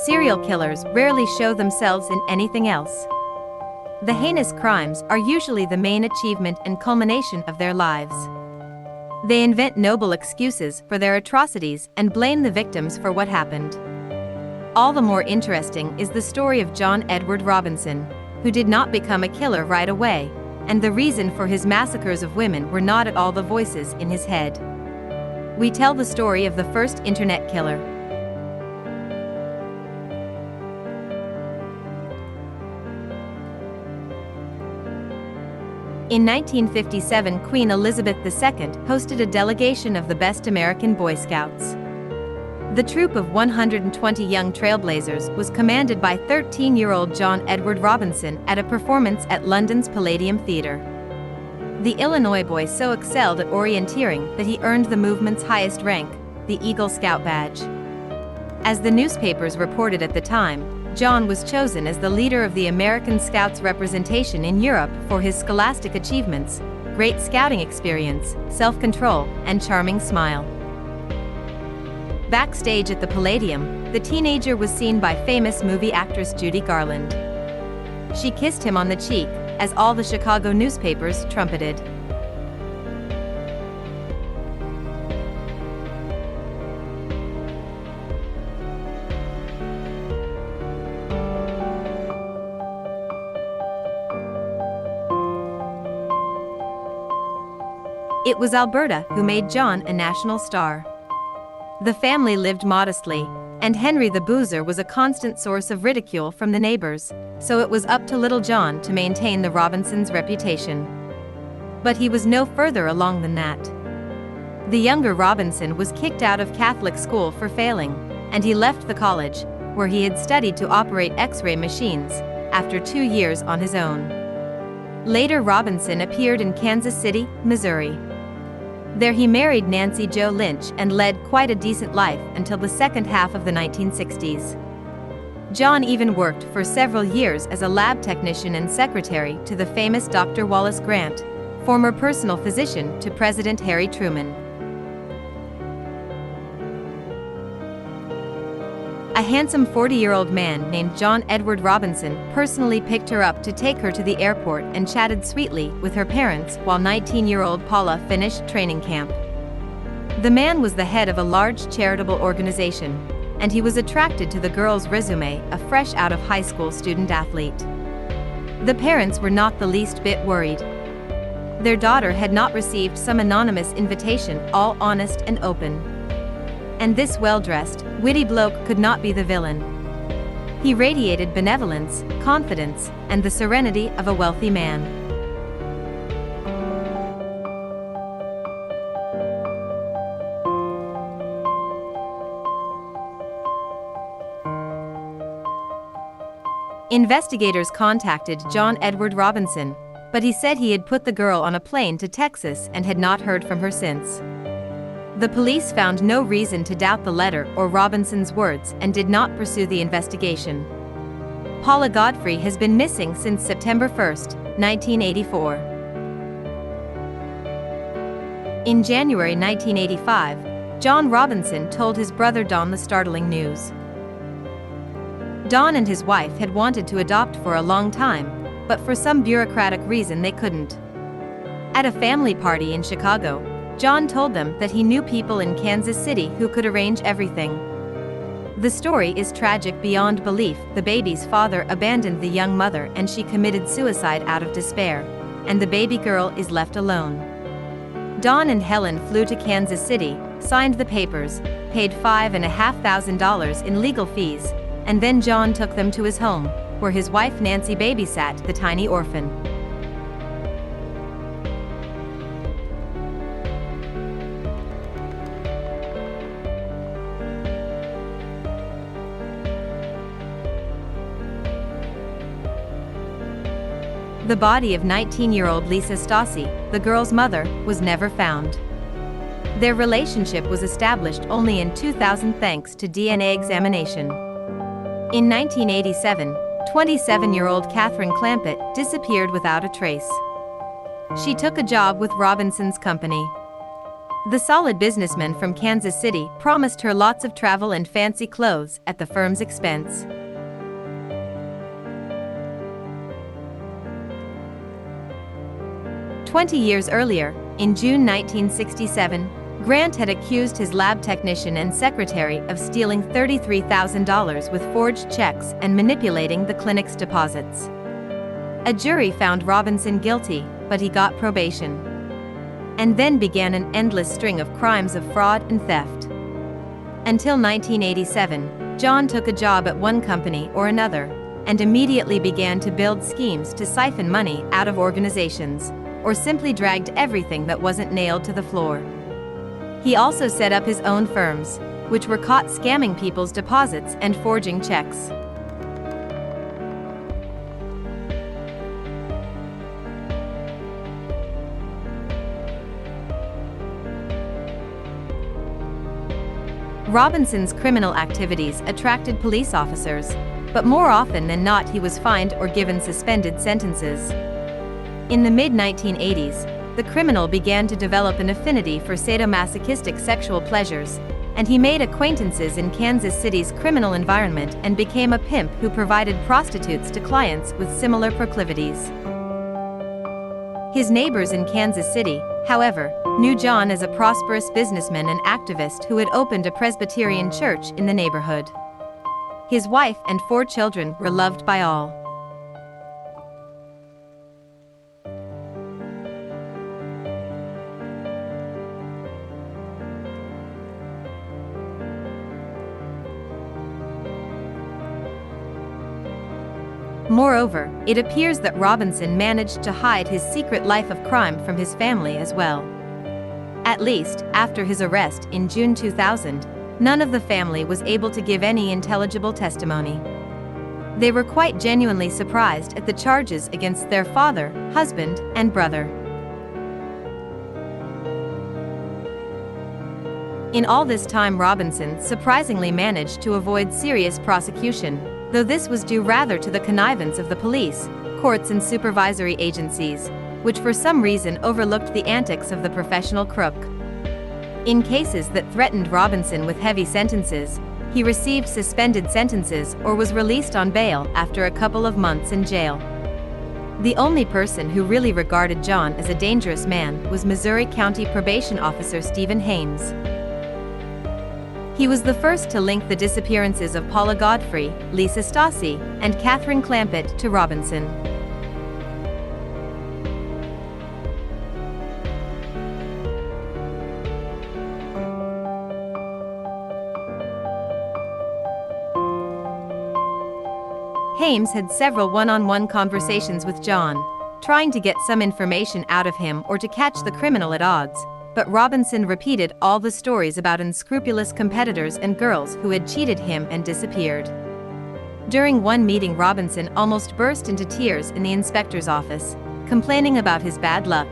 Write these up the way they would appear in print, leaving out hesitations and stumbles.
serial killers rarely show themselves in anything else. The heinous crimes are usually the main achievement and culmination of their lives. They invent noble excuses for their atrocities and blame the victims for what happened. All the more interesting is the story of John Edward Robinson, who did not become a killer right away, and the reason for his massacres of women were not at all the voices in his head. We tell the story of the first internet killer. In 1957, Queen Elizabeth II hosted a delegation of the best American Boy Scouts. The troop of 120 young trailblazers was commanded by 13-year-old John Edward Robinson at a performance at London's Palladium Theatre. The Illinois boy so excelled at orienteering that he earned the movement's highest rank, the Eagle Scout badge. As the newspapers reported at the time, John was chosen as the leader of the American Scouts representation in Europe for his scholastic achievements, great scouting experience, self-control, and charming smile. Backstage at the Palladium, the teenager was seen by famous movie actress Judy Garland. She kissed him on the cheek, as all the Chicago newspapers trumpeted. It was Alberta who made John a national star. The family lived modestly, and Henry the Boozer was a constant source of ridicule from the neighbors, so it was up to little John to maintain the Robinsons' reputation. But he was no further along than that. The younger Robinson was kicked out of Catholic school for failing, and he left the college, where he had studied to operate X-ray machines, after 2 years on his own. Later, Robinson appeared in Kansas City, Missouri. There he married Nancy Jo Lynch and led quite a decent life until the second half of the 1960s. John even worked for several years as a lab technician and secretary to the famous Dr. Wallace Grant, former personal physician to President Harry Truman. A handsome 40-year-old man named John Edward Robinson personally picked her up to take her to the airport and chatted sweetly with her parents while 19-year-old Paula finished training camp. The man was the head of a large charitable organization, and he was attracted to the girl's resume, a fresh out of high school student athlete. The parents were not the least bit worried. Their daughter had not received some anonymous invitation, all honest and open. And this well-dressed, witty bloke could not be the villain. He radiated benevolence, confidence, and the serenity of a wealthy man. Investigators contacted John Edward Robinson, but he said he had put the girl on a plane to Texas and had not heard from her since. The police found no reason to doubt the letter or Robinson's words and did not pursue the investigation. Paula Godfrey has been missing since September 1, 1984. In January 1985, John Robinson told his brother Don the startling news. Don and his wife had wanted to adopt for a long time, but for some bureaucratic reason they couldn't. At a family party in Chicago, John told them that he knew people in Kansas City who could arrange everything. The story is tragic beyond belief. The baby's father abandoned the young mother and she committed suicide out of despair, and the baby girl is left alone. Don and Helen flew to Kansas City, signed the papers, paid $5,500 in legal fees, and then John took them to his home, where his wife Nancy babysat the tiny orphan. The body of 19-year-old Lisa Stassi, the girl's mother, was never found. Their relationship was established only in 2000 thanks to DNA examination. In 1987, 27-year-old Catherine Clampett disappeared without a trace. She took a job with Robinson's company. The solid businessman from Kansas City promised her lots of travel and fancy clothes at the firm's expense. "20 years earlier, in June 1967, Grant had accused his lab technician and secretary of stealing $33,000 with forged checks and manipulating the clinic's deposits. A jury found Robinson guilty, but he got probation. And then began an endless string of crimes of fraud and theft. Until 1987, John took a job at one company or another, and immediately began to build schemes to siphon money out of organizations, or simply dragged everything that wasn't nailed to the floor. He also set up his own firms, which were caught scamming people's deposits and forging checks. Robinson's criminal activities attracted police officers, but more often than not he was fined or given suspended sentences. In the mid-1980s, the criminal began to develop an affinity for sadomasochistic sexual pleasures, and he made acquaintances in Kansas City's criminal environment and became a pimp who provided prostitutes to clients with similar proclivities. His neighbors in Kansas City, however, knew John as a prosperous businessman and activist who had opened a Presbyterian church in the neighborhood. His wife and 4 children were loved by all. Moreover, it appears that Robinson managed to hide his secret life of crime from his family as well. At least, after his arrest in June 2000, none of the family was able to give any intelligible testimony. They were quite genuinely surprised at the charges against their father, husband, and brother. In all this time, Robinson surprisingly managed to avoid serious prosecution, though this was due rather to the connivance of the police, courts and supervisory agencies, which for some reason overlooked the antics of the professional crook. In cases that threatened Robinson with heavy sentences, he received suspended sentences or was released on bail after a couple of months in jail. The only person who really regarded John as a dangerous man was Missouri County Probation Officer Stephen Heinous. He was the first to link the disappearances of Paula Godfrey, Lisa Stassi, and Catherine Clampett to Robinson. Heinous had several one-on-one conversations with John, trying to get some information out of him or to catch the criminal at odds. But Robinson repeated all the stories about unscrupulous competitors and girls who had cheated him and disappeared. During one meeting, Robinson almost burst into tears in the inspector's office, complaining about his bad luck.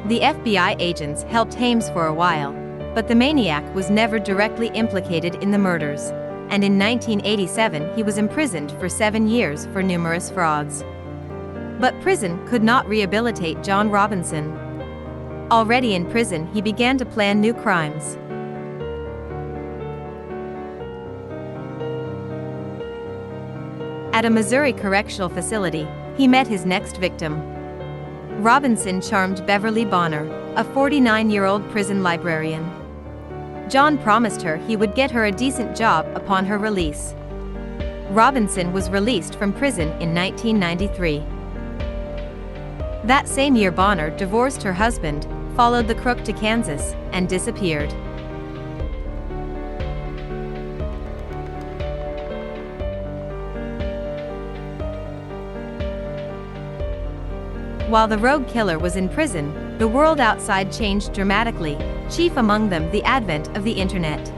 The FBI agents helped Heinous for a while, but the maniac was never directly implicated in the murders, and in 1987 he was imprisoned for 7 years for numerous frauds. But prison could not rehabilitate John Robinson. Already in prison, he began to plan new crimes. At a Missouri correctional facility, he met his next victim. Robinson charmed Beverly Bonner, a 49-year-old prison librarian. John promised her he would get her a decent job upon her release. Robinson was released from prison in 1993. That same year, Bonner divorced her husband, followed the crook to Kansas, and disappeared. While the rogue killer was in prison, the world outside changed dramatically, chief among them the advent of the internet.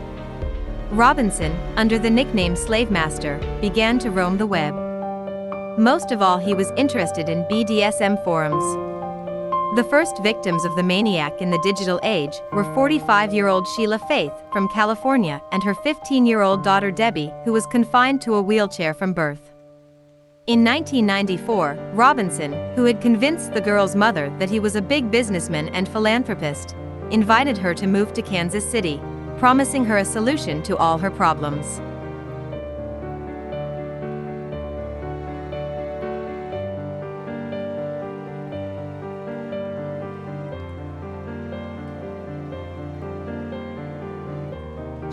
Robinson, under the nickname Slave Master, began to roam the web. Most of all, he was interested in BDSM forums. The first victims of the maniac in the digital age were 45-year-old Sheila Faith from California and her 15-year-old daughter Debbie, who was confined to a wheelchair from birth. In 1994, Robinson, who had convinced the girl's mother that he was a big businessman and philanthropist, invited her to move to Kansas City, promising her a solution to all her problems.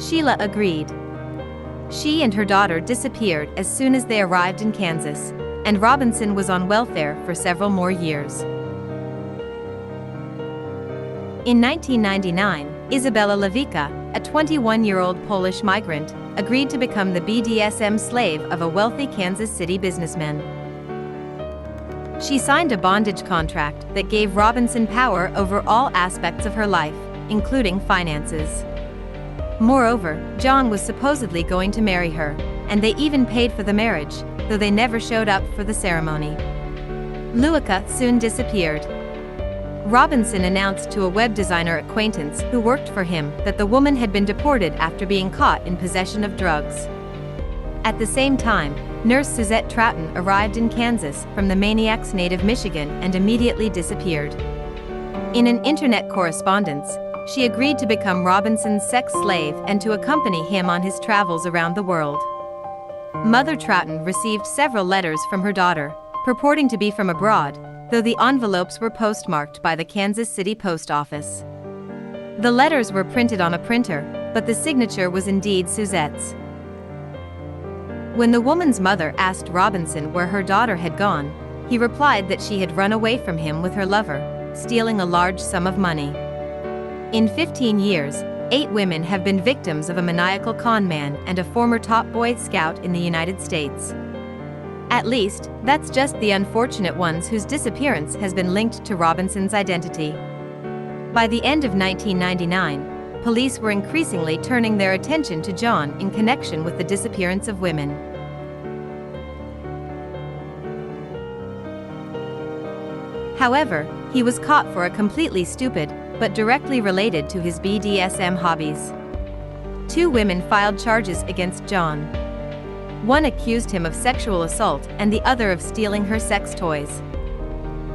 Sheila agreed. She and her daughter disappeared as soon as they arrived in Kansas, and Robinson was on welfare for several more years. In 1999, Izabela Lewica, a 21-year-old Polish migrant, agreed to become the BDSM slave of a wealthy Kansas City businessman. She signed a bondage contract that gave Robinson power over all aspects of her life, including finances. Moreover, John was supposedly going to marry her, and they even paid for the marriage, though they never showed up for the ceremony. Lewica soon disappeared. Robinson announced to a web designer acquaintance who worked for him that the woman had been deported after being caught in possession of drugs. At the same time, nurse Suzette Troughton arrived in Kansas from the maniac's native Michigan and immediately disappeared. In an internet correspondence, she agreed to become Robinson's sex slave and to accompany him on his travels around the world. Mother Troughton received several letters from her daughter, purporting to be from abroad, though the envelopes were postmarked by the Kansas City Post Office. The letters were printed on a printer, but the signature was indeed Suzette's. When the woman's mother asked Robinson where her daughter had gone, he replied that she had run away from him with her lover, stealing a large sum of money. In 15 years, 8 women have been victims of a maniacal con man and a former top Boy Scout in the United States. At least, that's just the unfortunate ones whose disappearance has been linked to Robinson's identity. By the end of 1999, police were increasingly turning their attention to John in connection with the disappearance of women. However, he was caught for a completely stupid, but directly related to his BDSM hobbies. 2 women filed charges against John. One accused him of sexual assault and the other of stealing her sex toys.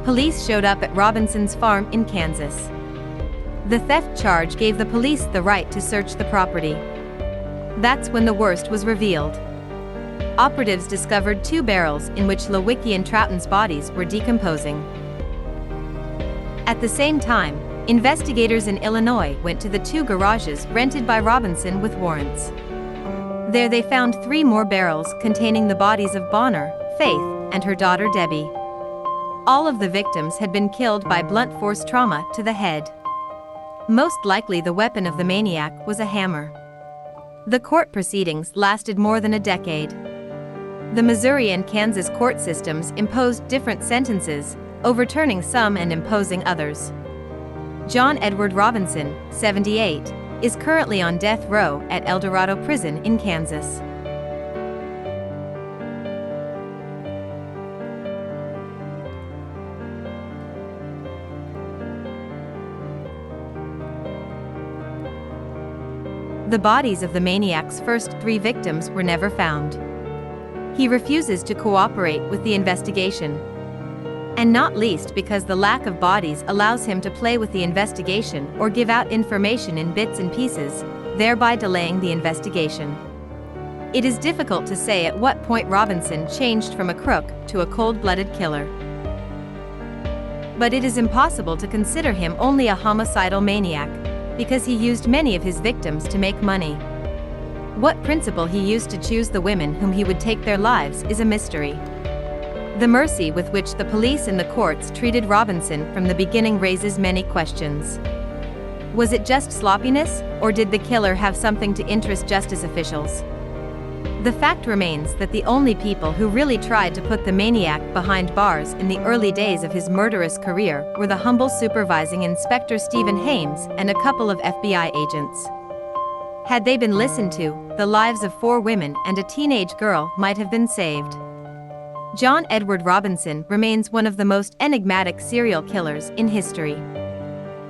Police showed up at Robinson's farm in Kansas. The theft charge gave the police the right to search the property. That's when the worst was revealed. Operatives discovered 2 barrels in which Lewica and Troughton's bodies were decomposing. At the same time, investigators in Illinois went to the 2 garages rented by Robinson with warrants. There they found 3 more barrels containing the bodies of Bonner, Faith, and her daughter Debbie. All of the victims had been killed by blunt force trauma to the head. Most likely the weapon of the maniac was a hammer. The court proceedings lasted more than a decade. The Missouri and Kansas court systems imposed different sentences, overturning some and imposing others. John Edward Robinson, 78, is currently on death row at El Dorado Prison in Kansas. The bodies of the maniac's first 3 victims were never found. He refuses to cooperate with the investigation. And not least because the lack of bodies allows him to play with the investigation or give out information in bits and pieces, thereby delaying the investigation. It is difficult to say at what point Robinson changed from a crook to a cold-blooded killer. But it is impossible to consider him only a homicidal maniac, because he used many of his victims to make money. What principle he used to choose the women whom he would take their lives is a mystery. The mercy with which the police and the courts treated Robinson from the beginning raises many questions. Was it just sloppiness, or did the killer have something to interest justice officials? The fact remains that the only people who really tried to put the maniac behind bars in the early days of his murderous career were the humble supervising Inspector Stephen Hames and a couple of FBI agents. Had they been listened to, the lives of 4 women and a teenage girl might have been saved. John Edward Robinson remains one of the most enigmatic serial killers in history.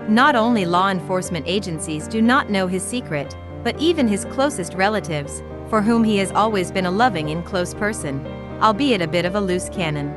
Not only law enforcement agencies do not know his secret, but even his closest relatives, for whom he has always been a loving and close person, albeit a bit of a loose cannon.